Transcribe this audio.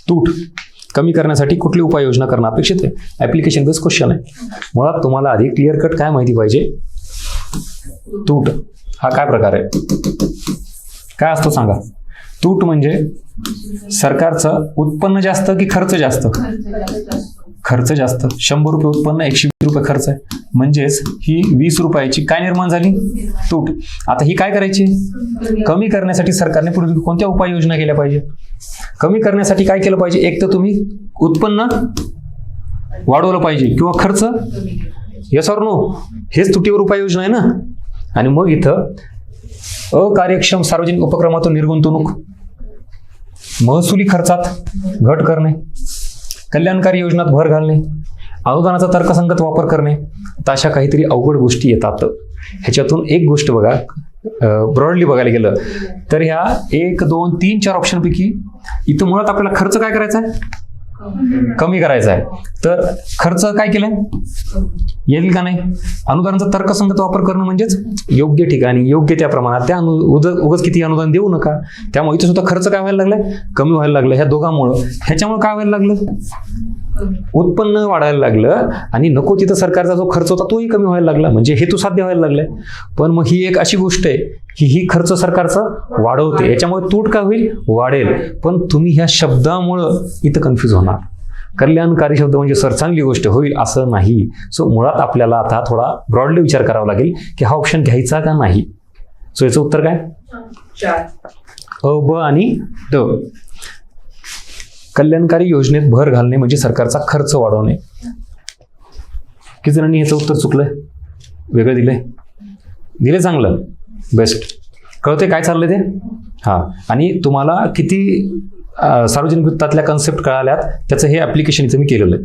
तूट कमी करण्यासाठी कुठली उपाययोजना करणं अपेक्षित आहे? ॲप्लिकेशन बेस्ड क्वेश्चन आहे. मुळात तुम्हाला आधी क्लिअर कट काय माहिती पाहिजे. तूट हा काय प्रकार आहे, काय असतो सांगा. तूट म्हणजे सरकारचं उत्पन्न जास्त की खर्च जास्त? खर्च जास्त. 100 रुपये उत्पन्न, 120 रुपये खर्च आहे, म्हणजेच ही 20 रुपयाची काय निर्माण झाली? तूट. आता ही काय करायची? कमी करण्यासाठी सरकारने पुढे कोणत्या उपाययोजना केल्या पाहिजे? कमी करण्यासाठी काय केलं पाहिजे? एक तर तुम्ही उत्पन्न वाढवलं पाहिजे किंवा खर्च. Yes or no? हेच तुटीवर उपाययोजना आहे ना. आणि मग इथं अकार्यक्षम सार्वजनिक उपक्रमातून निर्गुंतवणूक, महसुली खर्चात घट करणे, कल्याणकारी योजनात भर घालणे, अनुदानाचा तर्कसंगत वापर करणे, तर अशा काहीतरी अवघड गोष्टी येतात. ह्याच्यातून एक गोष्ट बघा, ब्रॉडली बघायला गेलं तर ह्या 1, 2, 3, 4 ऑप्शनपैकी इथं मुळात आपल्याला खर्च काय करायचा आहे? कमी करायचा आहे. तर खर्च काय केलाय? येईल का नाही? अनुदानाचा तर्कसंगत वापर करणं म्हणजेच योग्य ठिकाणी योग्य त्या प्रमाणात, त्या उगाच किती अनुदान देऊ नका. त्यामुळे इथं सुद्धा खर्च काय व्हायला लागलाय? कमी व्हायला लागलं. ह्या दोघांमुळं. ह्याच्यामुळे काय व्हायला लागलं? उत्पन्न वाढायला लागलं आणि नको तिथं सरकारचा जो खर्च होता तोही कमी व्हायला लागला. म्हणजे हेतू साध्य व्हायला लागलाय. पण मग ही एक अशी गोष्ट आहे की ही खर्च सरकारचा वाढवते, याच्यामुळे तूट काय होईल? वाढेल. पण तुम्ही ह्या शब्दामुळं इथं कन्फ्यूज होणार. कल्याणकारी शब्द म्हणजे सर चांगली गोष्ट होईल असं नाही. सो मुळात आपल्याला आता थोडा ब्रॉडली विचार करावा लागेल की हा ऑप्शन घ्यायचा का नाही. सो याचं उत्तर काय? अ, ब आणि ड. कल्याणकारी योजनेत भर घालणे म्हणजे सरकारचा खर्च वाढवणे. किती जणांनी याचं उत्तर चुकलंय? वेगळं दिले चांगलं, बेस्ट. कळते काय चाललंय ते? हां. आणि तुम्हाला किती सार्वजनिक वित्तातल्या कन्सेप्ट कळाल्यात त्याचं हे ॲप्लिकेशन इथं मी केलेलं आहे.